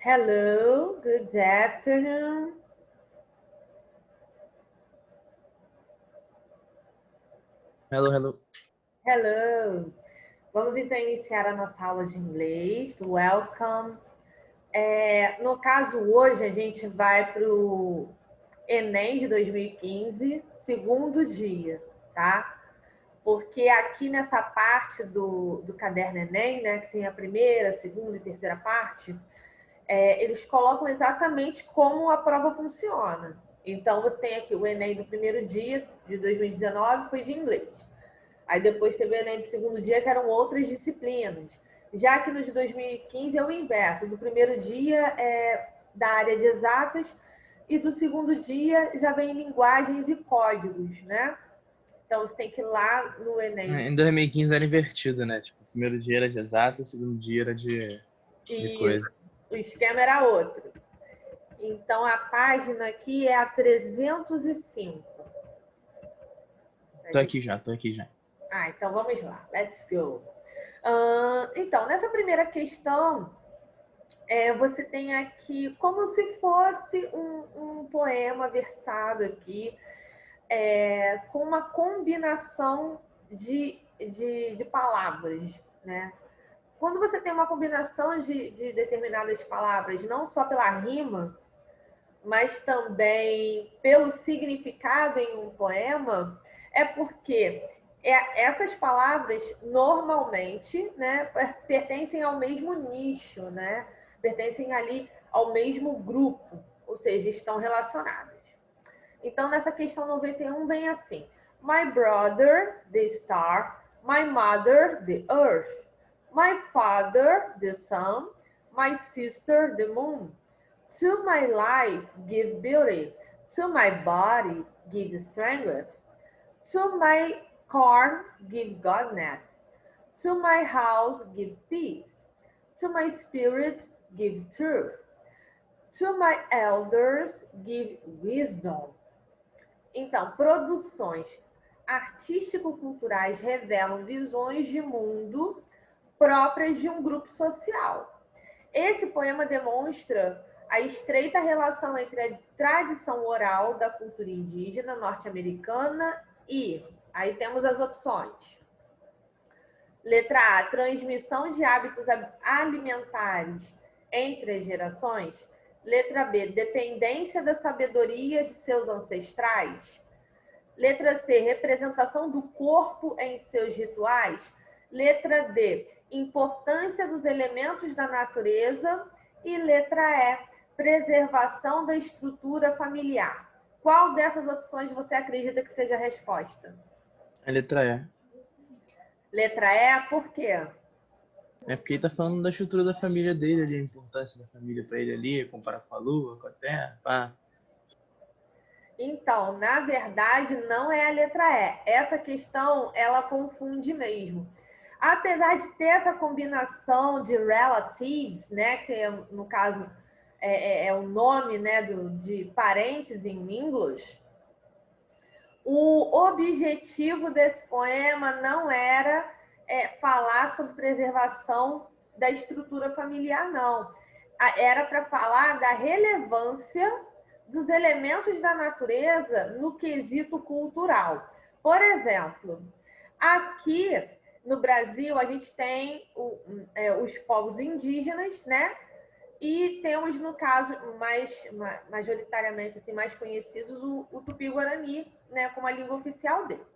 Hello, good afternoon. Hello, hello. Hello. Vamos então iniciar a nossa aula de inglês. Welcome. No caso, hoje a gente vai para o Enem de 2015, segundo dia, tá? Porque aqui nessa parte do caderno Enem, né, que tem a primeira, segunda e terceira parte, eles colocam exatamente como a prova funciona. Então, você tem aqui o Enem do primeiro dia, de 2019, foi de inglês. Aí depois teve o Enem do segundo dia, que eram outras disciplinas. Já que no de 2015 é o inverso. Do primeiro dia é da área de exatas e do segundo dia já vem linguagens e códigos, né? Então, você tem que ir lá no Enem. Em 2015 era invertido, né? Tipo, o primeiro dia era de exato, o segundo dia era de E coisa. o esquema era outro. Então, a página aqui é a 305. Tô aqui já, tô aqui já. Então vamos lá. Let's go. Então, nessa primeira questão, você tem aqui como se fosse um poema versado aqui, com uma combinação de palavras, né? Quando você tem uma combinação de determinadas palavras, não só pela rima, mas também pelo significado em um poema, é porque essas palavras normalmente, né, pertencem ao mesmo nicho, né? Pertencem ali ao mesmo grupo, ou seja, estão relacionadas. Então, nessa questão 91 vem assim: My brother, the star, my mother, the earth, my father, the sun, my sister, the moon. To my life give beauty, to my body give strength, to my corn give godness, to my house give peace, to my spirit give truth, to my elders give wisdom. Então, produções artístico-culturais revelam visões de mundo próprias de um grupo social. Esse poema demonstra a estreita relação entre a tradição oral da cultura indígena norte-americana e, aí temos as opções. Letra A, transmissão de hábitos alimentares entre as gerações. Letra B, dependência da sabedoria de seus ancestrais. Letra C, representação do corpo em seus rituais. Letra D, importância dos elementos da natureza. E letra E, preservação da estrutura familiar. Qual dessas opções você acredita que seja a resposta? A letra E. Letra E, por quê? É porque ele tá falando da estrutura da família dele ali, a importância da família pra ele ali, comparar com a lua, com a terra, pá. Então, na verdade, não é a letra E. Essa questão, ela confunde mesmo. Apesar de ter essa combinação de relatives, né, que no caso é o nome, né, de parentes em inglês, o objetivo desse poema não era falar sobre preservação da estrutura familiar, não. Era para falar da relevância dos elementos da natureza no quesito cultural. Por exemplo, aqui no Brasil a gente tem os povos indígenas, né? E temos, no caso, majoritariamente assim, mais conhecidos, o Tupi-Guarani, né, como a língua oficial deles.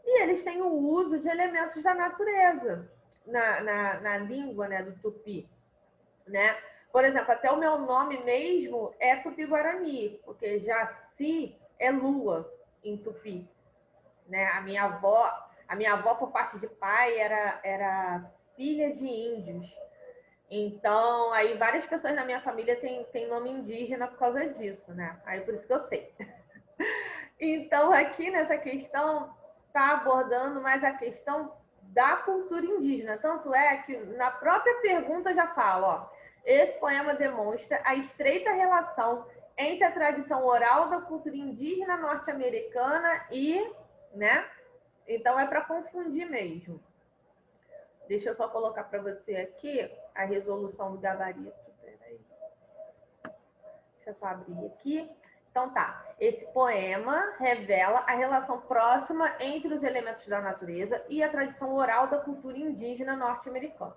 E eles têm o uso de elementos da natureza na língua, né, do Tupi. Né? Por exemplo, até o meu nome mesmo é Tupi-Guarani, porque Jaci é lua em Tupi. Né? A minha avó, por parte de pai, era filha de índios. Então, aí várias pessoas na minha família têm nome indígena por causa disso, né? Aí por isso que eu sei. Então, aqui nessa questão, está abordando mais a questão da cultura indígena. Tanto é que na própria pergunta já fala, ó, esse poema demonstra a estreita relação entre a tradição oral da cultura indígena norte-americana e, né? Então é para confundir mesmo. Deixa eu só colocar para você aqui a resolução do gabarito. Peraí. Deixa eu só abrir aqui. Então tá, esse poema revela a relação próxima entre os elementos da natureza e a tradição oral da cultura indígena norte-americana.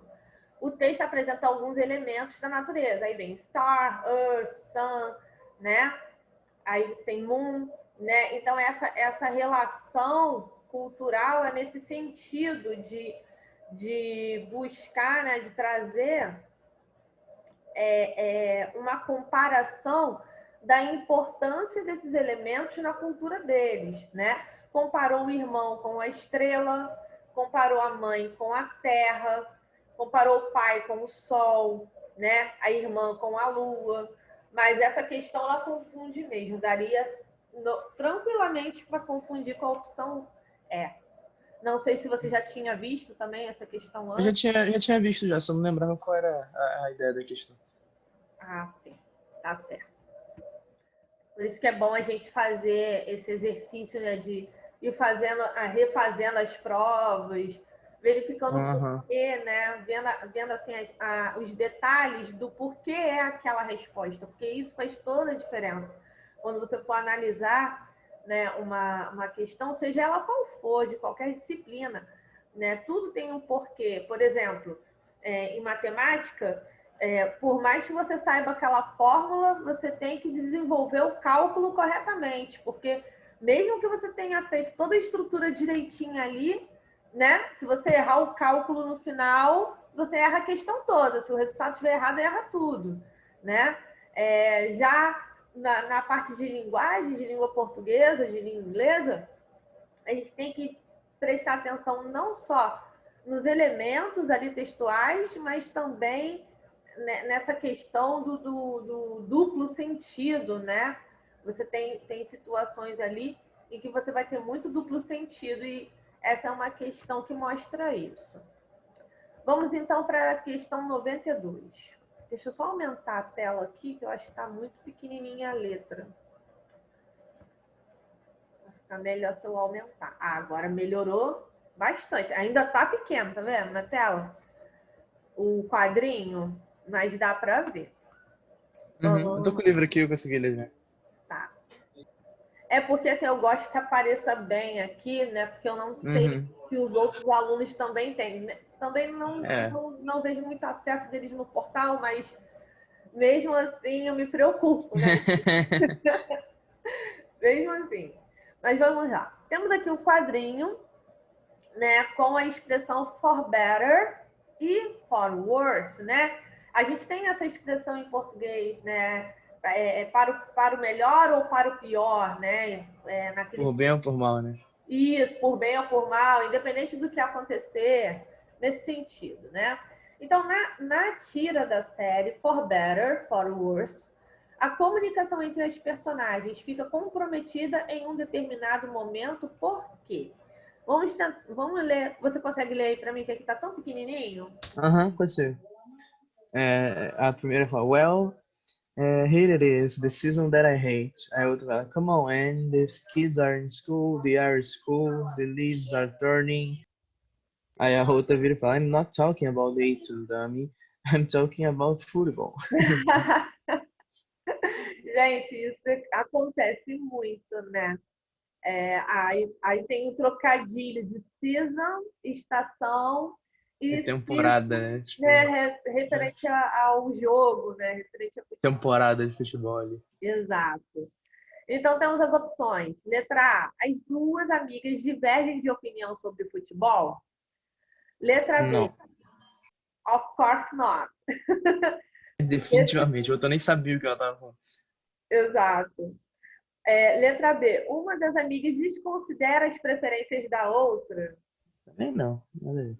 O texto apresenta alguns elementos da natureza, aí vem star, earth, sun, né? Aí você tem moon, né? Então essa relação cultural é nesse sentido de buscar, né, de trazer uma comparação da importância desses elementos na cultura deles, né? Comparou o irmão com a estrela, comparou a mãe com a terra, comparou o pai com o sol, né? A irmã com a lua. Mas essa questão ela confunde mesmo, daria tranquilamente para confundir com a opção E. Não sei se você já tinha visto também essa questão Eu antes. já tinha visto já, só não lembrava qual era a ideia da questão. Ah, sim, tá certo. Por isso que é bom a gente fazer esse exercício, né, de ir refazendo as provas, verificando o porquê, né, vendo assim, os detalhes do porquê é aquela resposta, porque isso faz toda a diferença. Quando você for analisar, né, uma questão, seja ela qual for, de qualquer disciplina, né, tudo tem um porquê. Por exemplo, em matemática, por mais que você saiba aquela fórmula, você tem que desenvolver o cálculo corretamente, porque mesmo que você tenha feito toda a estrutura direitinha ali, né? Se você errar o cálculo no final, você erra a questão toda. Se o resultado estiver errado, erra tudo, né? Já na parte de linguagem, de língua portuguesa, de língua inglesa, a gente tem que prestar atenção não só nos elementos ali textuais, mas também nessa questão do duplo sentido, né? Você tem situações ali em que você vai ter muito duplo sentido e essa é uma questão que mostra isso. Vamos então para a questão 92. Deixa eu só aumentar a tela aqui, que eu acho que está muito pequenininha a letra. Vai ficar melhor se eu aumentar. Ah, agora melhorou bastante. Ainda está pequeno, tá vendo na tela? O quadrinho, mas dá para ver. Eu tô com o livro aqui, eu consegui ler já. Tá. É porque assim, eu gosto que apareça bem aqui, né? Porque eu não sei se os outros alunos também têm. Também não vejo muito acesso deles no portal, mas mesmo assim eu me preocupo, né? Mesmo assim. Mas vamos lá. Temos aqui o quadrinho, né? Com a expressão for better e for worse, né? A gente tem essa expressão em português, né? Para o melhor ou para o pior, né? Por bem ou por mal, né? Isso, por bem ou por mal, independente do que acontecer, nesse sentido, né? Então, na tira da série For Better, For Worse, a comunicação entre as personagens fica comprometida em um determinado momento, por quê? Vamos ler. Você consegue ler aí para mim, que aqui tá tão pequenininho? Consigo. A primeira fala, well, here it is, the season that I hate. Aí a outra fala, come on, and the kids are in school, they are in school, the leaves are turning. Aí a outra vira e fala, I'm not talking about the A2, dummy. I'm talking about football. Gente, isso acontece muito, né? Aí tem o trocadilho de season, estação e Temporada, né? Tipo, referente ao jogo, né? Referente ao futebol. temporada de futebol ali. Exato. Então temos as opções. Letra A, as duas amigas divergem de opinião sobre futebol. Letra B, Não, of course not. definitivamente. Eu nem sabia o que ela tava falando. Exato. Letra B, uma das amigas desconsidera as preferências da outra. Também não, nada a ver.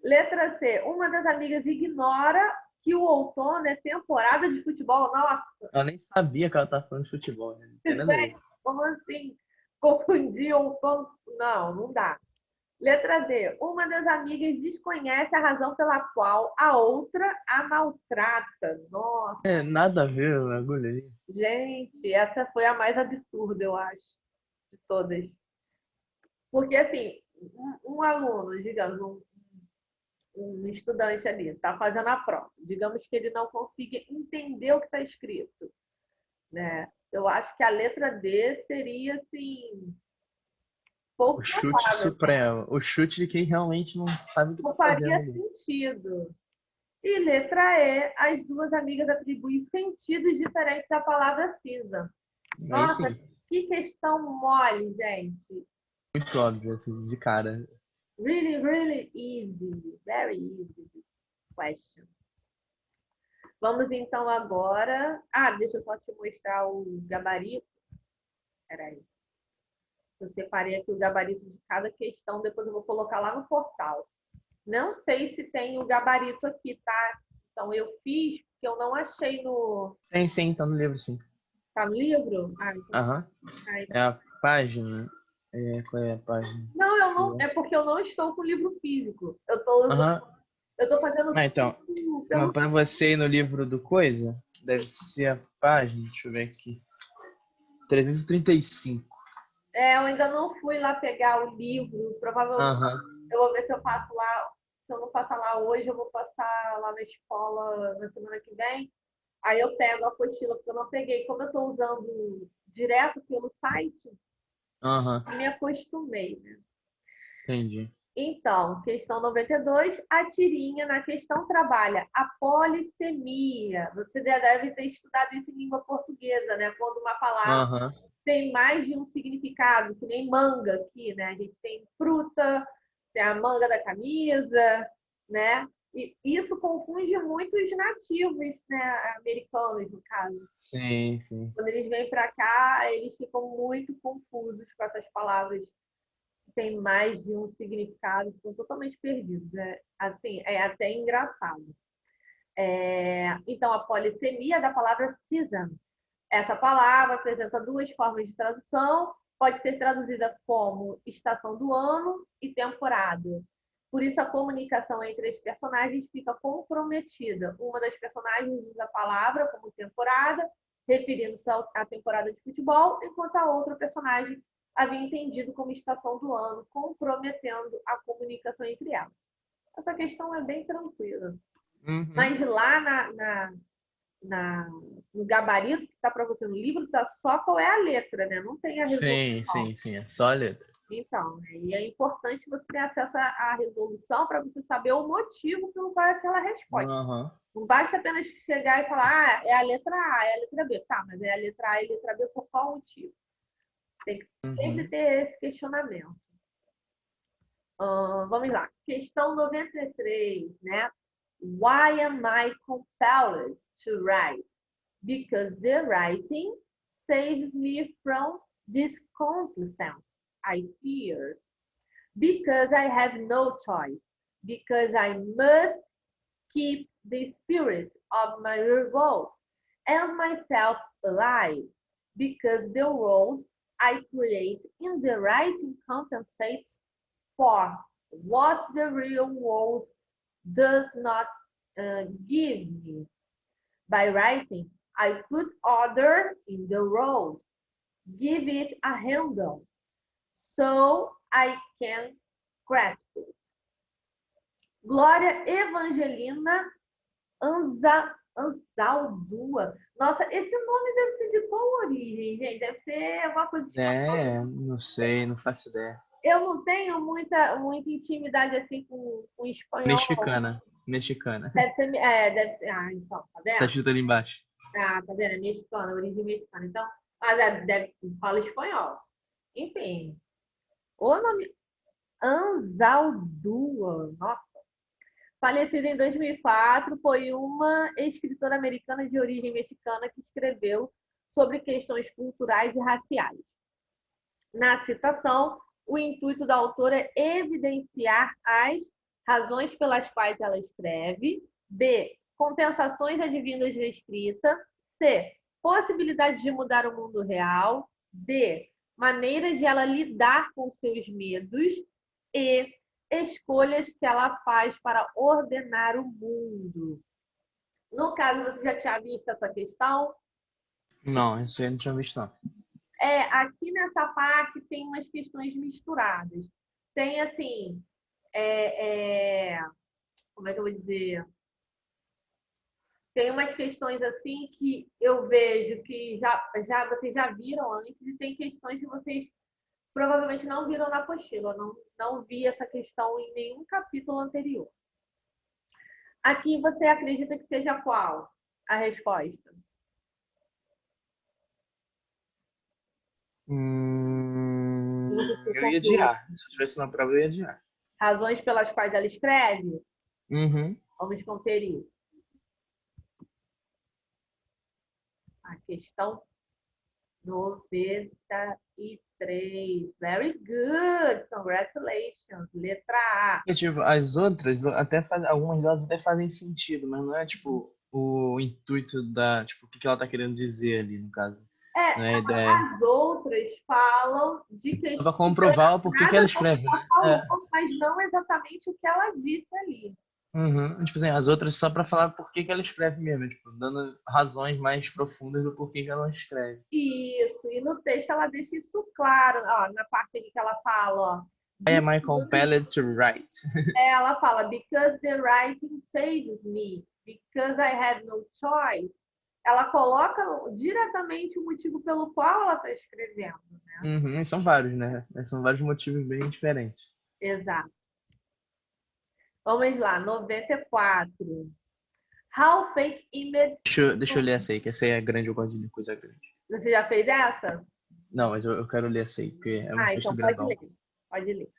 Letra C, uma das amigas ignora que o outono é temporada de futebol. Nossa, Ela nem sabia que ela tava falando de futebol, né? Não tem nada a ver. como assim? Confundir outono? Não, não dá. Letra D, uma das amigas desconhece a razão pela qual a outra a maltrata. Nossa, Nada a ver o bagulho ali. gente, essa foi a mais absurda, eu acho, de todas. Porque, assim, um aluno, digamos, um estudante ali, está fazendo a prova. Digamos que ele não consiga entender o que está escrito. né? Eu acho que a letra D seria, assim, O pouco chute provável. supremo. O chute de quem realmente não sabe o que Não tá fazendo faria ali. sentido. E letra E, as duas amigas atribuem sentidos diferentes à palavra cinza. Aí Nossa, sim, que questão mole, gente. muito óbvio, assim, de cara. Really, really easy. Very easy question. Vamos então agora. Ah, deixa eu só te mostrar o gabarito. Peraí. Eu separei aqui o gabarito de cada questão, depois eu vou colocar lá no portal. Não sei se tem o gabarito aqui, tá? Então eu fiz, porque eu não achei no. Tem sim, tá no livro, sim. Tá no livro? Ah, então. Aham. É a página. Qual é a página? Não, eu Deixa eu não. ver. É porque eu não estou com o livro físico. Eu tô usando. Aham. Eu tô fazendo Ah, então. tudo Mas pelo. pra você ir no livro do Coisa, deve ser a página, deixa eu ver aqui. 335. É, eu ainda não fui lá pegar o livro. Provavelmente Aham. eu vou ver se eu passo lá. Se eu não passar lá hoje, eu vou passar lá na escola na semana que vem. Aí eu pego a apostila, porque eu não peguei. Como eu estou usando direto pelo site, Aham. me acostumei, né? Entendi. Então, questão 92, a tirinha na questão trabalha a polissemia. Você já deve ter estudado isso em língua portuguesa, né? Quando uma palavra Aham. tem mais de um significado, que nem manga aqui, né? A gente tem fruta, tem a manga da camisa, né? E isso confunde muito os nativos, né? Americanos, no caso. Sim, sim. Quando eles vêm para cá, eles ficam muito confusos com essas palavras que têm mais de um significado, estão totalmente perdidos. Né? Assim, é até engraçado. Então, a polissemia da palavra season. Essa palavra apresenta duas formas de tradução. Pode ser traduzida como estação do ano e temporada. Por isso, a comunicação entre as personagens fica comprometida. Uma das personagens usa a palavra como temporada, referindo-se à temporada de futebol, enquanto a outra personagem havia entendido como estação do ano, comprometendo a comunicação entre elas. Essa questão é bem tranquila. Uhum. Mas lá na, no gabarito que está para você no livro, está só qual é a letra, né? Não tem a Sim, resolução. sim, sim. É só a letra. Então, e é importante você ter acesso à resolução para você saber o motivo pelo qual é aquela resposta. Aham. Não basta apenas chegar e falar, é a letra A, é a letra B. Tá, mas é a letra A e a letra B por qual motivo? Tem que sempre Uhum. ter esse questionamento. Vamos lá. Questão 93, né? Why am I compelled to write? Because the writing saves me from this complacence I fear. Because I have no choice. Because I must keep the spirit of my revolt and myself alive. Because the world I create in the writing compensates for what the real world does not give me. By writing, I put order in the world, give it a handle, so I can grasp it. Glória Evangelina Anzaldúa. Nossa, esse nome deve ser de qual origem, gente? Deve ser alguma coisa de espanhol. Não sei, não faço ideia. Eu não tenho muita intimidade assim com espanhol. Mexicana. Mexicana. Deve ser. Ah, então, tá Tá vendo? escrito ali embaixo. Ah, tá vendo? É mexicana, origem mexicana. Então, fala espanhol. Enfim, o nome Anzaldúa, nossa. Falecida em 2004, foi uma escritora americana de origem mexicana que escreveu sobre questões culturais e raciais. Na citação, o intuito da autora é evidenciar as razões pelas quais ela escreve, b. compensações advindas da escrita, c. possibilidades de mudar o mundo real, d. maneiras de ela lidar com seus medos e escolhas que ela faz para ordenar o mundo. No caso, você já tinha visto essa questão? Não, isso aí eu não tinha visto, não. Aqui nessa parte tem umas questões misturadas. Tem assim, como é que eu vou dizer? Tem umas questões assim que eu vejo que vocês já viram antes e tem questões que vocês provavelmente não viram na apostila. Não vi essa questão em nenhum capítulo anterior. Aqui você acredita que seja qual a resposta? Eu ia adiar. Se eu estivesse na prova, eu ia adiar. Razões pelas quais ela escreve? Uhum. Vamos conferir. A questão 93. Very good. Congratulations. Letra A. E, tipo, as outras, até algumas delas até fazem sentido, mas não é, tipo, o intuito da, tipo, o que ela tá querendo dizer ali, no caso. Não é a ideia. As outras falam de Só pra questões comprovar o porquê que ela relacionadas ao que escreve, ela né? falou, É. mas não exatamente o que ela disse ali. Uhum. Tipo assim, as outras só pra falar por que que ela escreve mesmo, tipo, dando razões mais profundas do porquê que ela escreve. Isso, e no texto ela deixa isso claro, ó, na parte aqui que ela fala, ó, Why am I compelled to write? ela fala, because the writing saves me, because I have no choice. Ela coloca diretamente o motivo pelo qual ela está escrevendo, né? Uhum. E são vários, né? São vários motivos bem diferentes. Exato. Vamos lá, 94. How fake images... Deixa eu ler essa aí, que essa aí é grande, eu gosto de ler coisa grande. Você já fez essa? Não, mas eu quero ler essa aí, porque é um texto Então pode grandão. ler. Pode ler.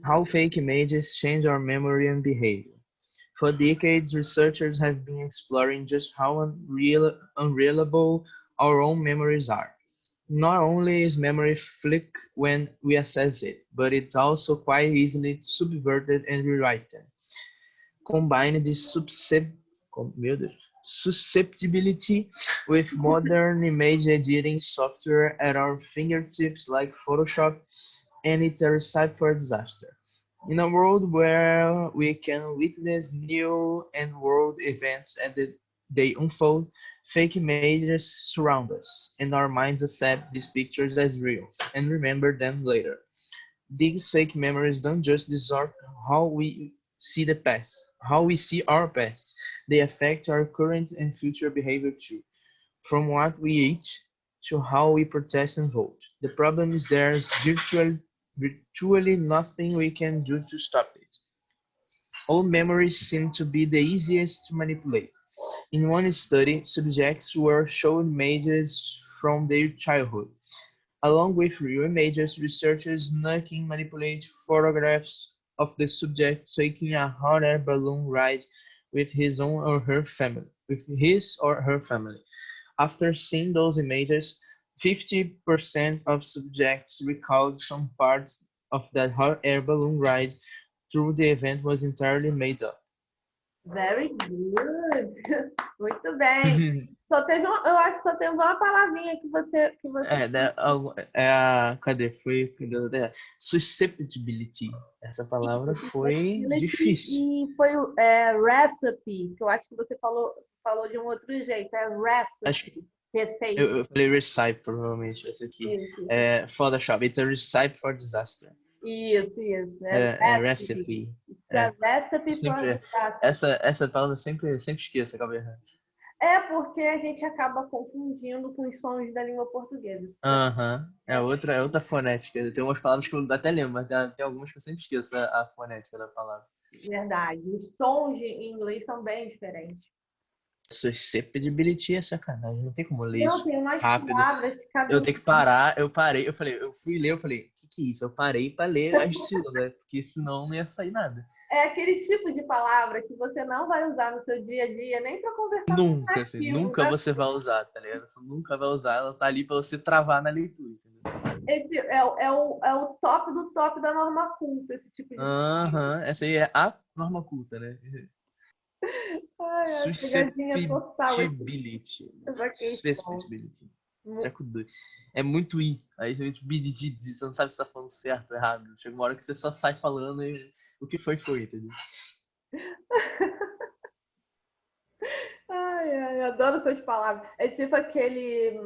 How fake images change our memory and behavior. For decades, researchers have been exploring just how unreliable our own memories are. Not only is memory flick when we assess it, but it's also quite easily subverted and rewritten. Combine this susceptibility with modern image editing software at our fingertips like Photoshop, and it's a recipe for disaster. In a world where we can witness new and world events as they unfold, fake images surround us, and our minds accept these pictures as real and remember them later. These fake memories don't just distort how we see the past, how we see our past. They affect our current and future behavior too, from what we eat to how we protest and vote. The problem is there's virtually nothing we can do to stop it. Old memories seem to be the easiest to manipulate. In one study, subjects were shown images from their childhood. Along with real images, researchers snuck-in manipulate photographs of the subject taking a hot air balloon ride with his or her family. After seeing those images, 50% of subjects recalled some parts of that hot air balloon ride through the event was entirely made up. Very good. Muito bem. Eu acho que só tem uma palavrinha que você... Cadê? Cadê? Susceptibility. Essa palavra foi difícil. E foi recipe, que eu acho que você falou de um outro jeito. É recipe. Receita. Eu falei recipe, provavelmente, essa aqui. É Photoshop. It's a recipe for disaster. Isso. Recipe. Recipe for disaster. Essa palavra eu sempre esqueço, acaba errando. É porque a gente acaba confundindo com os sons da língua portuguesa. Aham. É outra fonética. Tem umas palavras que eu até lembro, mas tem algumas que eu sempre esqueço a fonética da palavra. Verdade. Os sons em inglês são bem diferentes. Susceptibility é sacanagem, não tem como ler Não, isso tem umas rápido. palavras que Eu tenho que parar, eu parei, eu fui ler, eu falei, o que é isso? Eu parei pra ler as sílabas, porque senão não ia sair nada. É aquele tipo de palavra que você não vai usar no seu dia a dia, nem para conversar Nunca, com assim, nativos, nunca né? você vai usar, tá ligado? Você nunca vai usar, ela tá ali pra você travar na leitura, entendeu? É o top do top da norma culta, esse tipo de Aham, essa aí é a norma culta, né? Ai, pegadinha total Susceptibility. essa questão. Susceptibility. É muito I. Aí você você não sabe se tá falando certo ou errado. Chega uma hora que você só sai falando e o que foi, entendeu? Ai, adoro essas palavras. É tipo aquele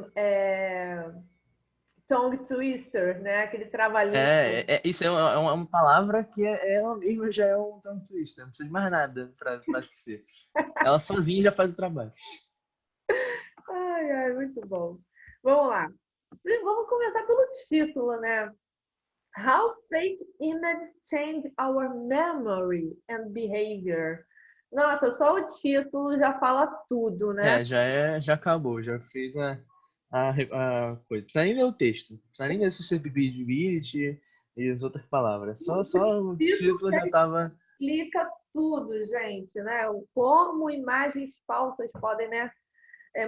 tongue twister, né? Aquele trava-língua. Isso é uma palavra que ela mesma já é um tongue twister, não precisa de mais nada pra ser. Ela sozinha já faz o trabalho. Ai, ai, muito bom. Vamos lá. Vamos começar pelo título, né? How fake images change our memory and behavior. Nossa, só o título já fala tudo, né? Já acabou, já fez a coisa. Não precisa nem ler o texto, não precisa nem ler susceptibility e as outras palavras. Só o Título título já tava. explica tudo, gente, né? Como imagens falsas podem, né,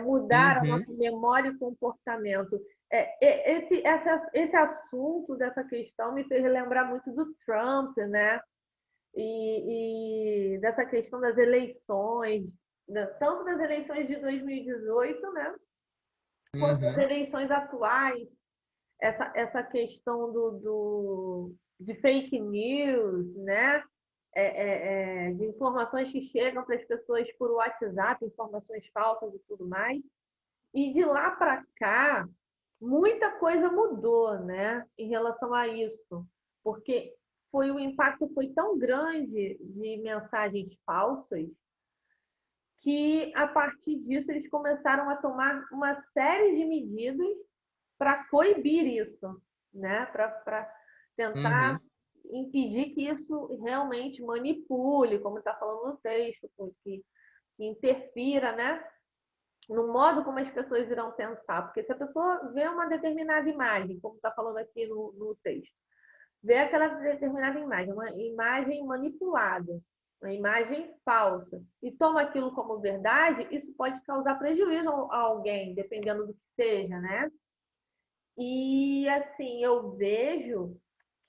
mudar a Uhum, nossa memória e comportamento. Esse assunto dessa questão me fez lembrar muito do Trump, né? E dessa questão das eleições, tanto das eleições de 2018, né? Quanto das uhum, eleições atuais, essa questão de fake news, né? De informações que chegam para as pessoas por WhatsApp, informações falsas e tudo mais. E de lá para cá, muita coisa mudou, né, em relação a isso, porque o impacto foi tão grande de mensagens falsas que a partir disso eles começaram a tomar uma série de medidas para coibir isso, né, para tentar uhum. impedir que isso realmente manipule, como está falando no texto, que interfira, né, no modo como as pessoas irão pensar. Porque se a pessoa vê uma determinada imagem, como está falando aqui no texto, vê aquela determinada imagem, uma imagem manipulada, uma imagem falsa, e toma aquilo como verdade, isso pode causar prejuízo a alguém, dependendo do que seja, né? E assim, eu vejo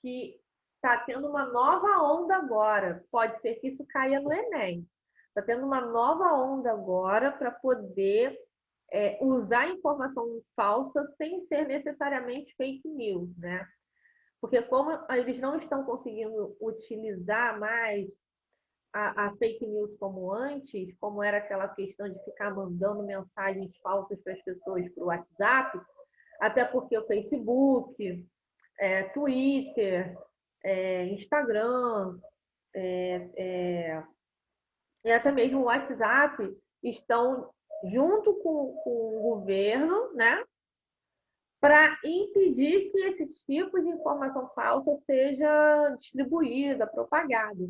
que está tendo uma nova onda agora. Pode ser que isso caia no Enem. Está tendo uma nova onda agora para poder usar informação falsa sem ser necessariamente fake news, né? Porque como eles não estão conseguindo utilizar mais a fake news como antes, como era aquela questão de ficar mandando mensagens falsas para as pessoas por WhatsApp, até porque o Facebook, Twitter, Instagram, e até mesmo o WhatsApp estão junto com o governo, né, para impedir que esse tipo de informação falsa seja distribuída, propagada.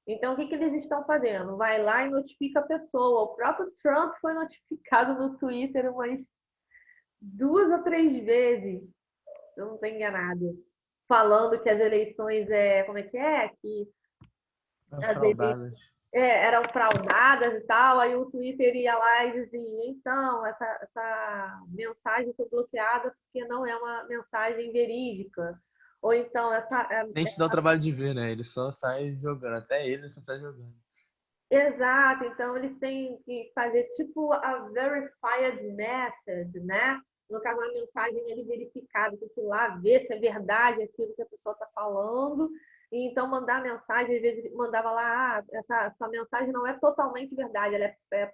Então, o que eles estão fazendo? Vai lá e notifica a pessoa. O próprio Trump foi notificado no Twitter umas 2 ou 3 vezes, se eu não estou enganado, falando que as eleições como é que é? Que as eleições Fraudadas. eram fraudadas e tal, aí o Twitter ia lá e dizia, então, essa mensagem foi bloqueada porque não é uma mensagem verídica. Ou então, Nem se dá o trabalho de ver, né? Ele só sai jogando. Até ele só sai jogando. exato, então eles têm que fazer tipo a verified message, né? No caso, uma mensagem ele verificada, tem que ir lá ver se é verdade aquilo que a pessoa está falando, e então mandar a mensagem, às vezes mandava lá, essa mensagem não é totalmente verdade,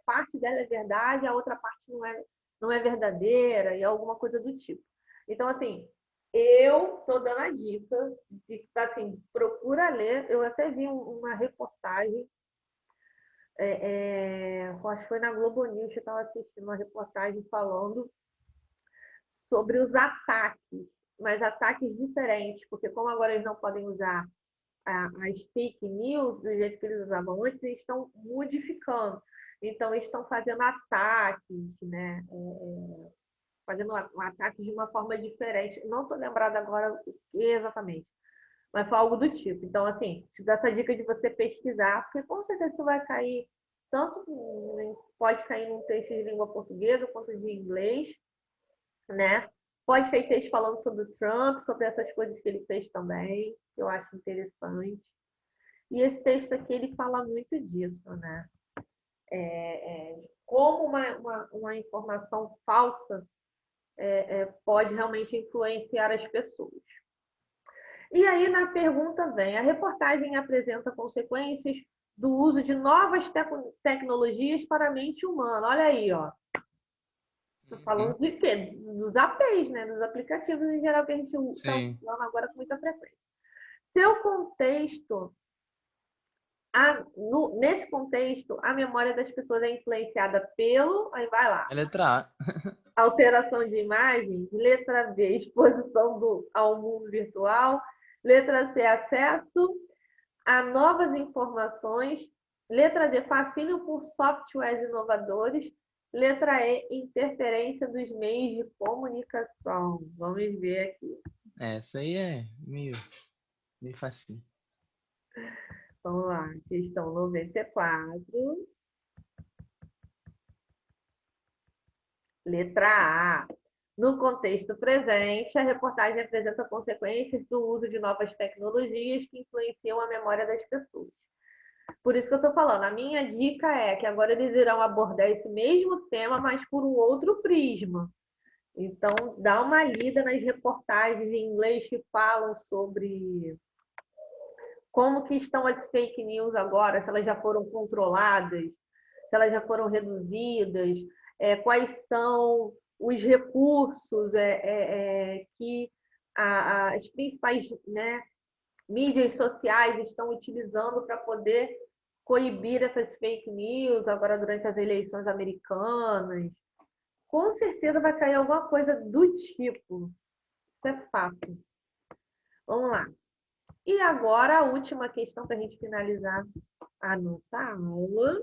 parte dela é verdade, a outra parte não é verdadeira, e alguma coisa do tipo. Então, assim, eu estou dando a dica de, assim, procura ler, eu até vi uma reportagem acho que foi na Globo News que eu estava assistindo uma reportagem falando sobre os ataques, mas ataques diferentes, porque como agora eles não podem usar as fake news do jeito que eles usavam antes, eles estão modificando. Então, eles estão fazendo ataques, né? Fazendo ataques de uma forma diferente. Não estou lembrada agora o que exatamente, mas foi algo do tipo. Então, assim, te dou essa dica de você pesquisar, porque com certeza você vai cair, tanto pode cair num texto de língua portuguesa quanto de inglês, né? Pode cair texto falando sobre o Trump, sobre essas coisas que ele fez também, que eu acho interessante. E esse texto aqui, ele fala muito disso, né? Como uma informação falsa pode realmente influenciar as pessoas. E aí, na pergunta vem, a reportagem apresenta consequências do uso de novas tecnologias para a mente humana. Olha aí, ó. Tô falando de quê? Dos APIs, né? Dos aplicativos em geral que a gente está Sim. usando agora com muita frequência. Seu contexto, nesse contexto, a memória das pessoas é influenciada pelo. Aí vai lá. A letra A. Alteração de imagem. Letra B, exposição ao mundo virtual. Letra C, acesso a novas informações. Letra D, fascínio por softwares inovadores. Letra E, interferência dos meios de comunicação. Vamos ver aqui. Essa aí é meio facinho. Vamos lá, questão 94. Letra A. No contexto presente, a reportagem apresenta consequências do uso de novas tecnologias que influenciam a memória das pessoas. Por isso que eu estou falando, a minha dica é que agora eles irão abordar esse mesmo tema, mas por um outro prisma. Então, dá uma lida nas reportagens em inglês que falam sobre como que estão as fake news agora, se elas já foram controladas, se elas já foram reduzidas, quais são os recursos que as principais, né, mídias sociais estão utilizando para poder coibir essas fake news agora durante as eleições americanas. Com certeza vai cair alguma coisa do tipo. Isso é fato. Vamos lá. E agora a última questão para a gente finalizar a nossa aula.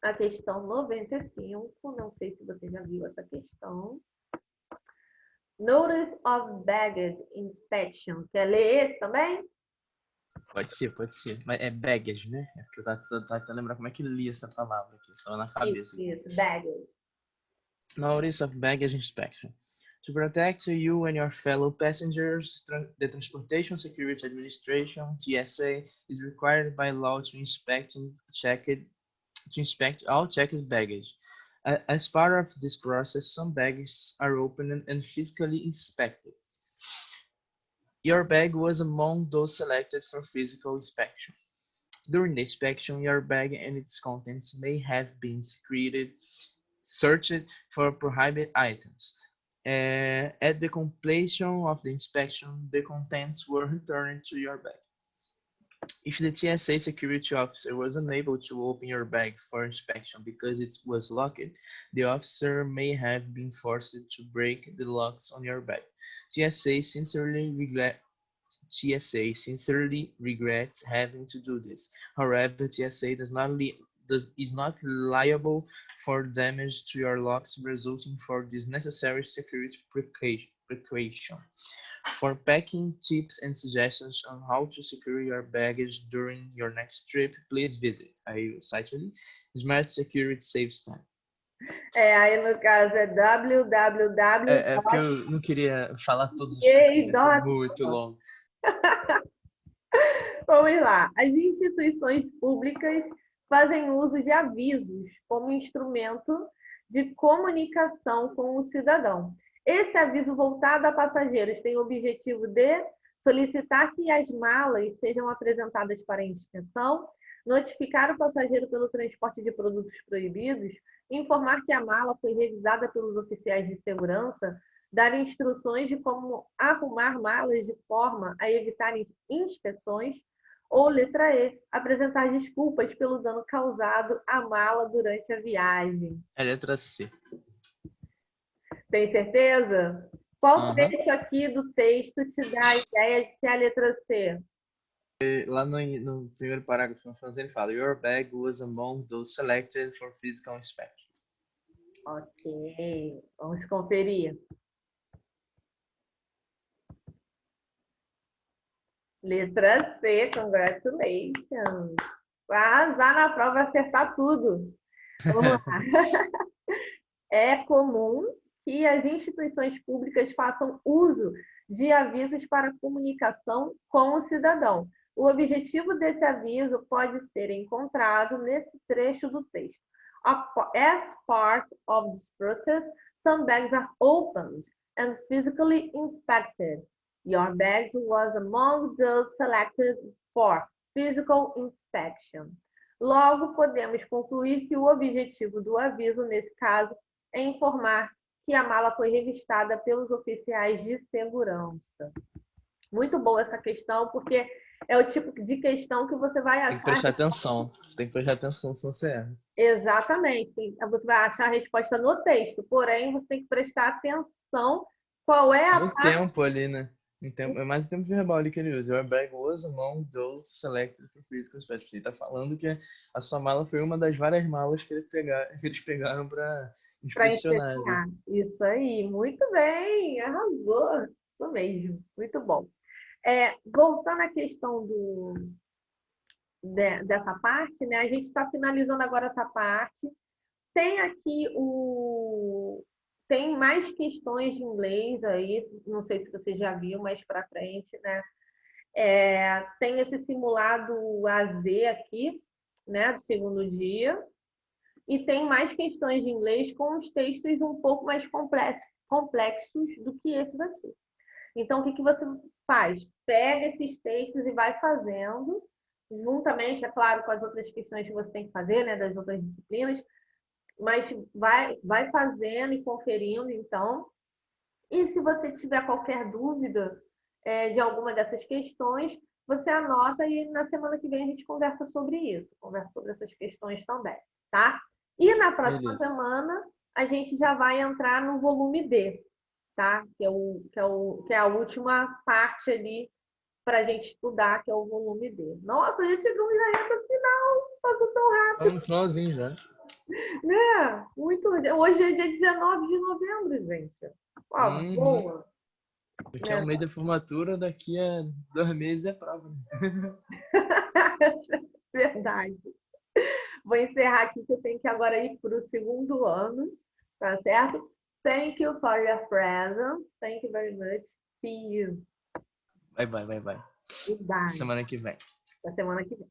A questão 95. Não sei se você já viu essa questão. Notice of Baggage Inspection. Quer ler esse também? Pode ser. Mas é baggage, né? É porque eu tava tentando lembrar como é que lia essa palavra aqui. Estava na cabeça. Isso, baggage. Notice of baggage inspection. To protect you and your fellow passengers, the Transportation Security Administration (TSA) is required by law to inspect all checked baggage. As part of this process, some bags are opened and physically inspected. Your bag was among those selected for physical inspection. During the inspection, your bag and its contents may have been searched for prohibited items. At the completion of the inspection, the contents were returned to your bag. If the TSA security officer was unable to open your bag for inspection because it was locked, the officer may have been forced to break the locks on your bag. TSA sincerely regrets having to do this. However, TSA is not liable for damage to your locks resulting from this necessary security precaution. For packing tips and suggestions on how to secure your baggage during your next trip, please visit. Aí o site ali, Smart Security Saves Time. Aí no caso é www. É porque eu não queria falar todos os tipos, é muito longo. Vamos lá. As instituições públicas fazem uso de avisos como instrumento de comunicação com o cidadão. Esse aviso voltado a passageiros tem o objetivo de solicitar que as malas sejam apresentadas para inspeção, notificar o passageiro pelo transporte de produtos proibidos, informar que a mala foi revisada pelos oficiais de segurança, dar instruções de como arrumar malas de forma a evitar inspeções, ou letra E, apresentar desculpas pelo dano causado à mala durante a viagem. É letra C. Tem certeza? Qual trecho aqui do texto te dá a ideia de que é a letra C? Lá no primeiro parágrafo, ele fala: Your bag was among those selected for physical inspection. Ok, vamos conferir. Letra C, congratulations. Vai arrasar na prova, acertar tudo. Vamos lá. É comum que as instituições públicas façam uso de avisos para comunicação com o cidadão. O objetivo desse aviso pode ser encontrado nesse trecho do texto. As part of this process, some bags are opened and physically inspected. Your bag was among those selected for physical inspection. Logo, podemos concluir que o objetivo do aviso, nesse caso, é informar que a mala foi revistada pelos oficiais de segurança. Muito boa essa questão, porque é o tipo de questão que você vai Tem que achar. prestar atenção. Você tem que prestar atenção, senão você erra. Exatamente. Você vai achar a resposta no texto, porém, você tem que prestar atenção qual é a No parte. tempo ali, né? É mais o tempo verbal ali que ele usa. Your bag was among those selected for physical specialty. Ele tá falando que a sua mala foi uma das várias malas que eles pegaram para Para inspecionar ali. inspecionar. Isso aí, muito bem, arrasou. Isso mesmo, muito bom. Voltando à questão dessa parte, né? A gente está finalizando agora essa parte. Tem aqui tem mais questões de inglês aí, não sei se você já viu mais para frente, né? Tem esse simulado AZ aqui, né, do segundo dia, e tem mais questões de inglês com os textos um pouco mais complexos do que esses aqui. Então, o que você faz? Pega esses textos e vai fazendo, juntamente, é claro, com as outras questões que você tem que fazer, né, das outras disciplinas, mas vai fazendo e conferindo, então. E se você tiver qualquer dúvida de alguma dessas questões, você anota e na semana que vem a gente conversa sobre isso, conversa sobre essas questões também, tá? E na próxima Beleza. semana a gente já vai entrar no volume B, tá? Que é a última parte ali para a gente estudar, que é o volume D. Nossa, a gente chegamos na reta final, passou tão Tá rápido, no finalzinho já. né? Muito. Hoje é dia 19 de novembro, gente. Ó, Uhum. boa. Daqui a um Né? mês da formatura, daqui a 2 meses é prova. Né? Verdade. Vou encerrar aqui que eu tenho que agora ir para o segundo ano, tá certo? Thank you for your presence. Thank you very much. See you. Vai. Goodbye. Semana que vem. Da semana que vem.